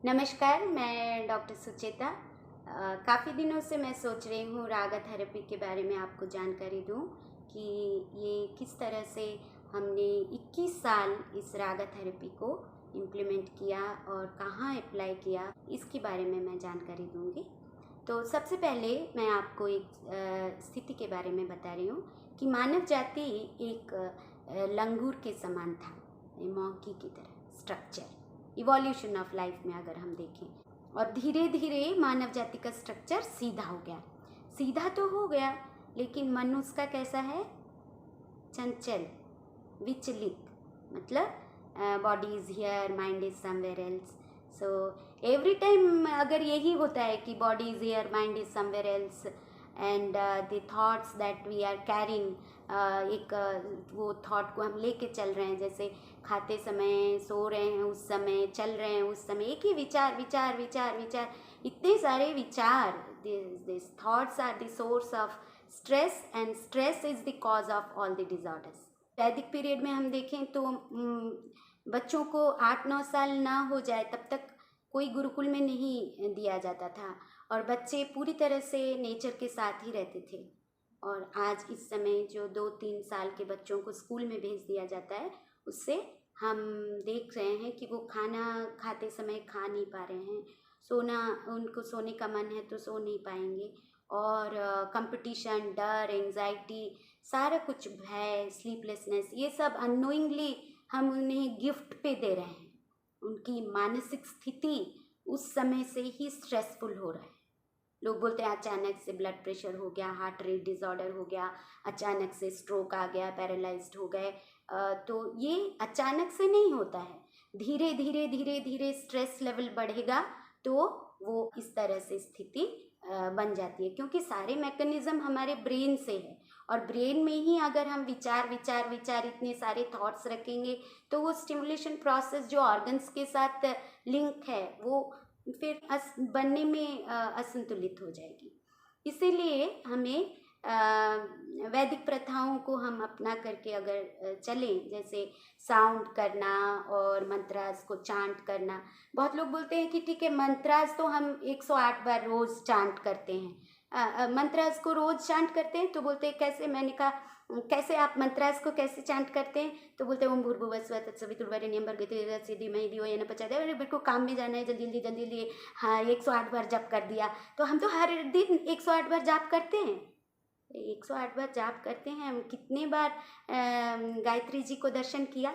नमस्कार, मैं डॉक्टर सुचेता। काफ़ी दिनों से मैं सोच रही हूँ रागा थेरेपी के बारे में आपको जानकारी दूँ कि ये किस तरह से हमने 21 साल इस रागा थेरेपी को इम्प्लीमेंट किया और कहाँ अप्लाई किया, इसके बारे में मैं जानकारी दूँगी। तो सबसे पहले मैं आपको एक स्थिति के बारे में बता रही हूँ कि मानव जाति एक लंगूर के समान था, मॉन्की की तरह स्ट्रक्चर, इवोल्यूशन ऑफ लाइफ में अगर हम देखें। और धीरे धीरे मानव जाति का स्ट्रक्चर सीधा हो गया। सीधा तो हो गया, लेकिन मन उसका कैसा है? चंचल, विचलित। मतलब body is here, mind is somewhere else. So every time अगर यही होता है कि body is here, mind is somewhere else, and the thoughts that we are carrying, वो थॉट को हम लेके चल रहे हैं, जैसे खाते समय, सो रहे हैं उस समय, चल रहे हैं उस समय, एक ही विचार विचार विचार विचार, इतने सारे विचार। This thoughts are the source of stress, and stress is the cause of all the disorders. वैदिक पीरियड में हम देखें तो बच्चों को 8-9 साल ना हो जाए तब तक कोई गुरुकुल में नहीं दिया जाता था, और बच्चे पूरी तरह से नेचर के साथ ही रहते थे। और आज इस समय जो 2-3 साल के बच्चों को स्कूल में भेज दिया जाता है, उससे हम देख रहे हैं कि वो खाना खाते समय खा नहीं पा रहे हैं, सोना, उनको सोने का मन है तो सो नहीं पाएंगे, और कंपटीशन, डर, एंजाइटी, सारा कुछ, भय, स्लीपलेसनेस, ये सब अननोइंगली हम उन्हें गिफ्ट पे दे रहे हैं। उनकी मानसिक स्थिति उस समय से ही स्ट्रेसफुल हो रहा है। लोग बोलते हैं अचानक से ब्लड प्रेशर हो गया, हार्ट रेट डिसऑर्डर हो गया, अचानक से स्ट्रोक आ गया, पैरालाइज्ड हो गए। तो ये अचानक से नहीं होता है, धीरे धीरे धीरे धीरे स्ट्रेस लेवल बढ़ेगा तो वो इस तरह से स्थिति बन जाती है, क्योंकि सारे मैकेनिज्म हमारे ब्रेन से है, और ब्रेन में ही अगर हम विचार विचार विचार इतने सारे थॉट्स रखेंगे तो वो स्टिमुलेशन प्रोसेस जो ऑर्गन्स के साथ लिंक है वो फिर बनने में असंतुलित हो जाएगी। इसीलिए हमें वैदिक प्रथाओं को हम अपना करके अगर चलें, जैसे साउंड करना और मंत्रास को चांट करना। बहुत लोग बोलते हैं कि ठीक है, मंत्रास तो हम 108 बार रोज़ चांट करते हैं, मंत्रास को रोज़ चांट करते हैं। तो बोलते हैं कैसे? मैंने कहा कैसे आप मंत्रास को कैसे चांट करते हैं? तो बोलते हैं ओम भूर्भुवः स्वः तत्सवितुर्वरेण्यं भर्गो देवस्य धीमहि धियो यो न प्रचोदयात्। अरे मेरे को काम में जाना है, जल्दी जल्दी जल्दी जल्दी, हाँ 108 बार जप कर दिया। तो हम तो हर दिन 108 बार जाप करते हैं, 108 बार जाप करते हैं। हम कितने बार गायत्री जी को दर्शन किया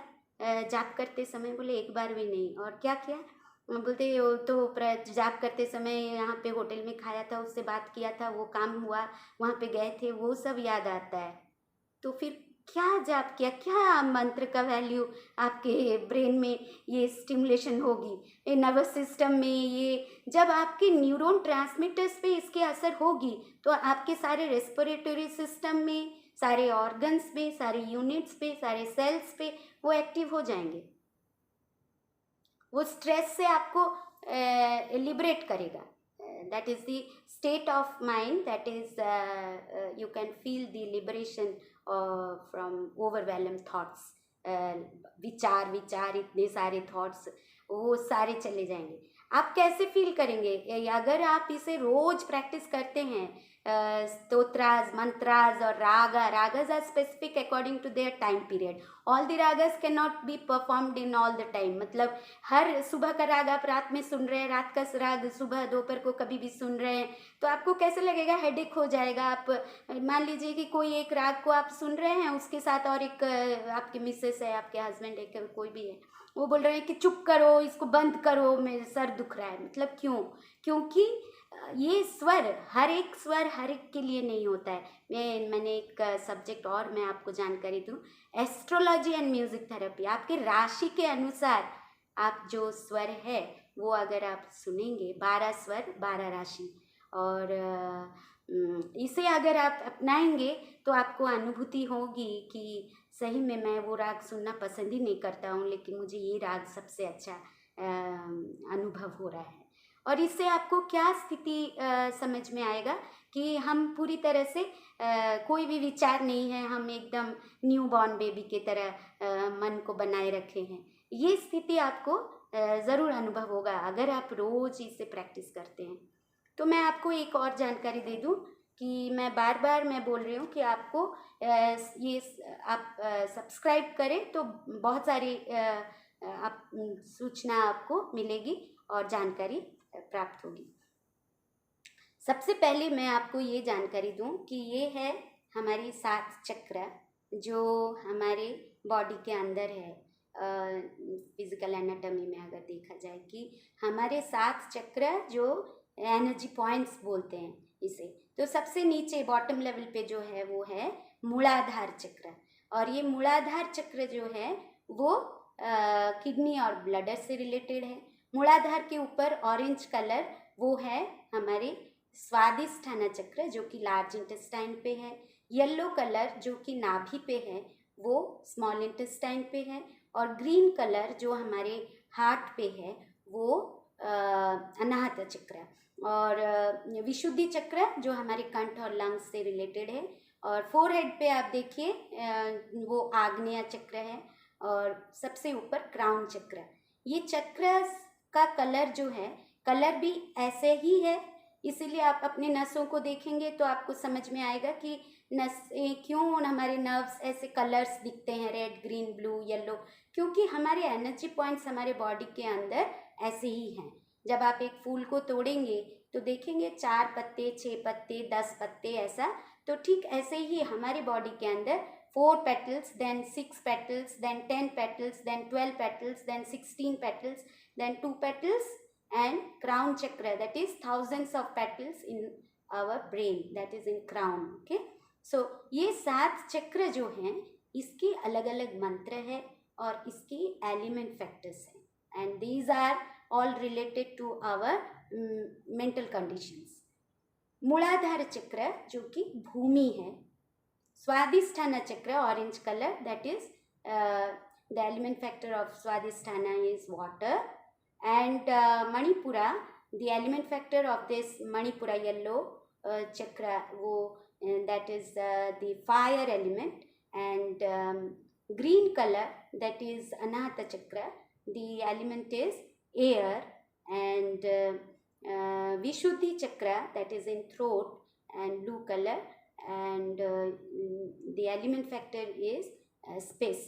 जाप करते समय? बोले एक बार भी नहीं। और क्या किया? बोलते तो जाप करते समय यहाँ पे होटल में खाया था, उससे बात किया था, वो काम हुआ, वहाँ पे गए थे, वो सब याद आता है। तो फिर क्या जाप किया, क्या मंत्र का वैल्यू आपके ब्रेन में ये स्टिमुलेशन होगी, ये नर्वस सिस्टम में, ये जब आपके न्यूरॉन ट्रांसमीटर्स पे इसके असर होगी तो आपके सारे रेस्पिरेटरी सिस्टम में, सारे ऑर्गन्स में, सारे यूनिट्स पे, सारे सेल्स पे वो एक्टिव हो जाएंगे। वो स्ट्रेस से आपको लिबरेट करेगा। That is the state of mind, that is you can feel the liberation from overwhelm thoughts. विचार विचार, इतने सारे थॉट्स, वो सारे चले जाएंगे। आप कैसे फील करेंगे? अगर आप इसे रोज प्रैक्टिस करते हैं, स्तोत्रास, मंत्रास और ragas are specific according to their time period. All the ragas can not be performed in all the time. मतलब हर सुबह का राग आप रात में सुन रहे हैं, रात का राग सुबह दोपहर को कभी भी सुन रहे हैं, तो आपको कैसे लगेगा? हेडेक हो जाएगा। आप मान लीजिए कि कोई एक राग को आप सुन रहे हैं, उसके साथ और एक आपके मिसेस है, आपके हस्बैंड है, कोई भी है, वो बोल रहे हैं कि चुप करो, इसको बंद करो, मेरे सर दुख रहा है। मतलब क्यों? क्योंकि ये स्वर, हर एक स्वर हर एक के लिए नहीं होता है। मैंने एक सब्जेक्ट और मैं आपको जानकारी दूं, एस्ट्रोलॉजी एंड म्यूजिक थेरेपी। आपके राशि के अनुसार आप जो स्वर है वो अगर आप सुनेंगे, 12 स्वर 12 राशि, और इसे अगर आप अपनाएंगे तो आपको अनुभूति होगी कि सही में मैं वो राग सुनना पसंद ही नहीं करता हूँ, लेकिन मुझे ये राग सबसे अच्छा अनुभव हो रहा है। और इससे आपको क्या स्थिति समझ में आएगा कि हम पूरी तरह से कोई भी विचार नहीं है, हम एकदम न्यू बॉर्न बेबी के तरह मन को बनाए रखे हैं। ये स्थिति आपको ज़रूर अनुभव होगा अगर आप रोज़ इसे प्रैक्टिस करते हैं। तो मैं आपको एक और जानकारी दे दूं कि मैं बार बार मैं बोल रही हूँ कि आपको आप सब्सक्राइब करें तो बहुत सारी आप सूचना आपको मिलेगी और जानकारी प्राप्त होगी। सबसे पहले मैं आपको ये जानकारी दूं कि ये है हमारी 7 चक्र जो हमारे बॉडी के अंदर है। फिजिकल एनाटॉमी में अगर देखा जाए कि हमारे 7 चक्र जो एनर्जी पॉइंट्स बोलते हैं इसे, तो सबसे नीचे बॉटम लेवल पे जो है वो है मूलाधार चक्र। और ये मूलाधार चक्र जो है वो किडनी और ब्लडर से रिलेटेड है। मूलाधार के ऊपर ऑरेंज कलर वो है हमारे स्वादिष्ठाना चक्र जो कि लार्ज इंटेस्टाइन पे है। येलो कलर जो कि नाभि पे है वो स्मॉल इंटेस्टाइन पे है। और ग्रीन कलर जो हमारे हार्ट पे है वो अनाहत चक्र। और विशुद्धि चक्र जो हमारे कंठ और लंग्स से रिलेटेड है। और फोरहेड पे आप देखिए वो आग्नेय चक्र है। और सबसे ऊपर क्राउन चक्र। ये चक्र का कलर जो है कलर भी ऐसे ही है, इसीलिए आप अपने नसों को देखेंगे तो आपको समझ में आएगा कि क्यों हमारे नर्व्स ऐसे कलर्स दिखते हैं, रेड, ग्रीन, ब्लू, येलो, क्योंकि हमारे एनर्जी पॉइंट्स हमारे बॉडी के अंदर ऐसे ही हैं। जब आप एक फूल को तोड़ेंगे तो देखेंगे 4 पत्ते, 6 पत्ते, 10 पत्ते ऐसा, तो ठीक ऐसे ही हमारे बॉडी के अंदर 4 petals, then 6 petals, then 10 petals, then 12 petals, then 16 petals, then 2 petals and crown chakra, that is thousands of petals in our brain, that is in crown. Okay, so ये 7 चक्र जो हैं इसके अलग अलग मंत्र है और इसकी एलिमेंट फैक्टर्स हैं and these are all related to our mental conditions. Muladhara चक्र जो कि भूमि है। Swadhisthana chakra orange colour, that is the element factor of Swadhisthana is water. And Manipura, the element factor of this Manipura yellow chakra वो that is the fire element. And green color, that is anahata chakra, the element is air. And vishuddhi chakra, that is in throat and blue color, and the element factor is space.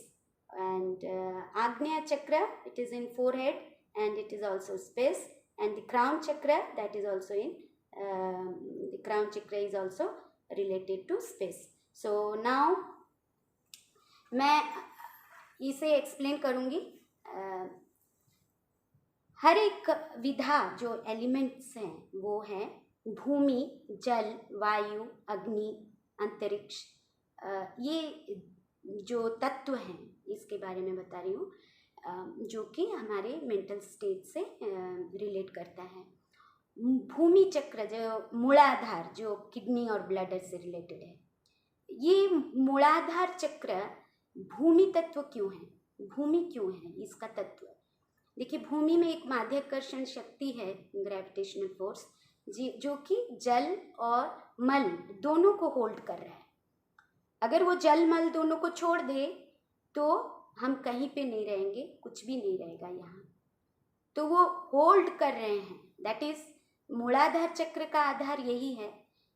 And agneya chakra, it is in forehead and it is also space. And the crown chakra, that is also in the crown chakra is also related to space. So now मैं इसे explain करूँगी। हर एक विधा जो elements हैं वो हैं भूमि, जल, वायु, अग्नि, अंतरिक्ष। ये जो तत्व हैं इसके बारे में बता रही हूँ जो कि हमारे मेंटल स्टेट से रिलेट करता है। भूमि चक्र जो मूलाधार जो किडनी और ब्लडर से रिलेटेड है, ये मूलाधार चक्र भूमि तत्व क्यों है, भूमि क्यों है इसका तत्व। देखिए भूमि में एक माध्याकर्षण शक्ति है, ग्रेविटेशनल फोर्स, जो कि जल और मल दोनों को होल्ड कर रहा है। अगर वो जल मल दोनों को छोड़ दे तो हम कहीं पे नहीं रहेंगे, कुछ भी नहीं रहेगा यहाँ। तो वो होल्ड कर रहे हैं, दैट इज मूलाधार चक्र का आधार यही है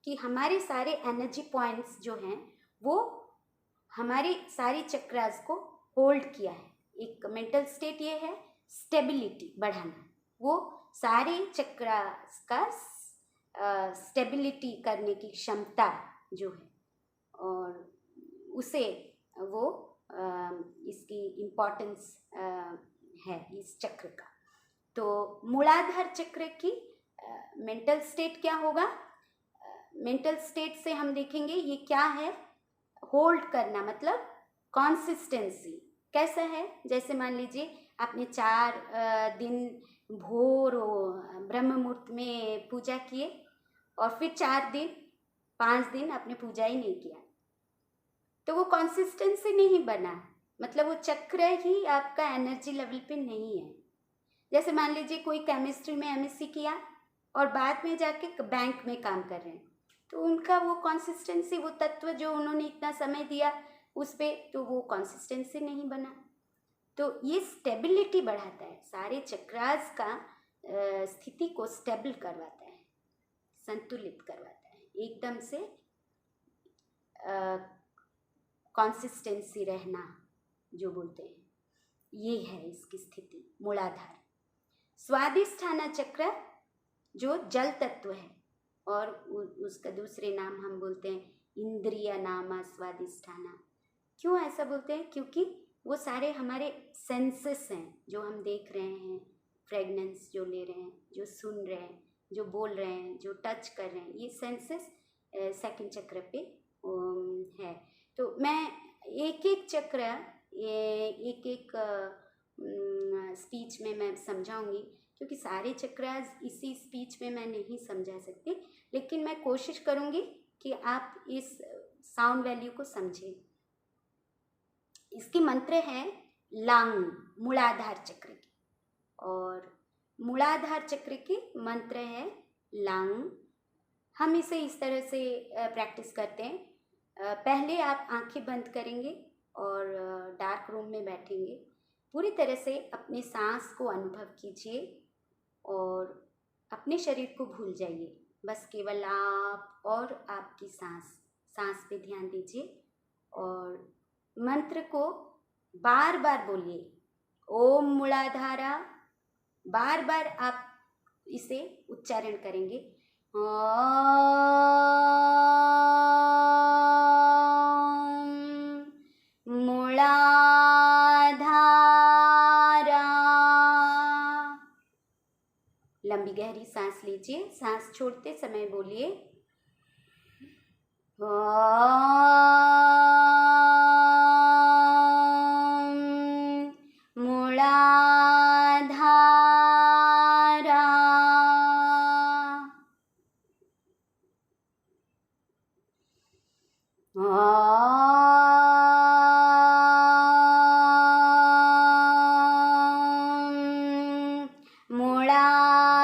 कि हमारे सारे एनर्जी पॉइंट्स जो हैं वो हमारे सारे चक्रास को होल्ड किया है। एक मेंटल स्टेट ये है स्टेबिलिटी बढ़ाना, वो सारे चक्रास का स्टेबिलिटी करने की क्षमता जो है, और उसे वो इसकी इम्पोर्टेंस है इस चक्र का। तो मूलाधार चक्र की मेंटल स्टेट क्या होगा, मेंटल स्टेट से हम देखेंगे ये क्या है, होल्ड करना मतलब कंसिस्टेंसी कैसा है। जैसे मान लीजिए आपने 4 दिन भोर ब्रह्म मुहूर्त में पूजा किए और फिर 4 दिन 5 दिन आपने पूजा ही नहीं किया, तो वो कंसिस्टेंसी नहीं बना, मतलब वो चक्र ही आपका एनर्जी लेवल पे नहीं है। जैसे मान लीजिए कोई केमिस्ट्री में एमएससी किया और बाद में जाके बैंक में काम कर रहे हैं, तो उनका वो कंसिस्टेंसी, वो तत्व जो उन्होंने इतना समय दिया उस पर, तो वो कंसिस्टेंसी नहीं बना। तो ये स्टेबिलिटी बढ़ाता है, सारे चक्रास का स्थिति को स्टेबल करवाता है, संतुलित करवाता है, एकदम से कंसिस्टेंसी रहना जो बोलते हैं, ये है इसकी स्थिति। मूलाधार। स्वादिष्ठाना चक्र जो जल तत्व है और उसका दूसरे नाम हम बोलते हैं इंद्रिय नामा स्वादिष्ठाना। क्यों ऐसा बोलते हैं? क्योंकि वो सारे हमारे सेंसेस हैं, जो हम देख रहे हैं, फ्रेगनेंस जो ले रहे हैं, जो सुन रहे हैं, जो बोल रहे हैं, जो टच कर रहे हैं, ये सेंसेस सेकंड चक्र पे है। तो मैं एक एक चक्र एक एक स्पीच में मैं समझाऊंगी, क्योंकि सारे चक्र इसी स्पीच में मैं नहीं समझा सकती, लेकिन मैं कोशिश करूंगी कि आप इस साउंड वैल्यू को समझें। इसकी मंत्र है लांग, मूलाधार चक्र की, और मूलाधार चक्र की मंत्र है लांग। हम इसे इस तरह से प्रैक्टिस करते हैं। पहले आप आंखें बंद करेंगे और डार्क रूम में बैठेंगे। पूरी तरह से अपने सांस को अनुभव कीजिए और अपने शरीर को भूल जाइए। बस केवल आप और आपकी सांस पे ध्यान दीजिए और मंत्र को बार बार बोलिए, ओम मूलाधारा। बार बार आप इसे उच्चारण करेंगे, मूलाधारा। लंबी गहरी सांस लीजिए। सांस छोड़ते समय बोलिए मूलाधारा। मूलाधारा।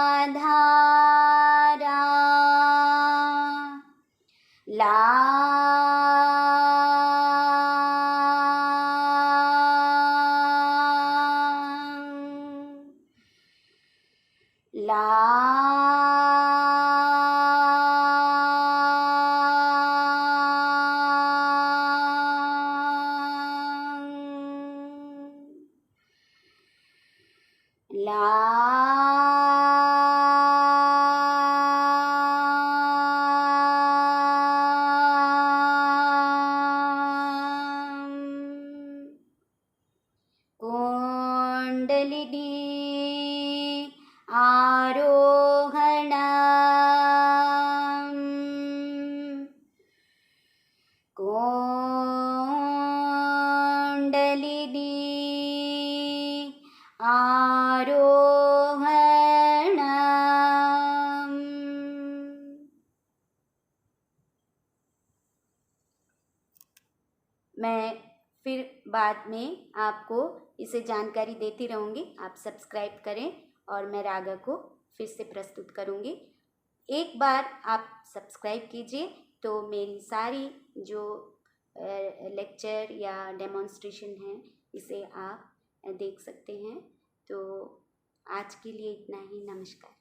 कुंडलिनी आरोहणम्, कुंडलिनी आरोहणम्। मैं फिर बाद में आपको इसे जानकारी देती रहूँगी। आप सब्सक्राइब करें और मैं रागा को फिर से प्रस्तुत करूँगी। एक बार आप सब्सक्राइब कीजिए तो मेरी सारी जो लेक्चर या डेमोन्स्ट्रेशन है इसे आप देख सकते हैं। तो आज के लिए इतना ही। नमस्कार।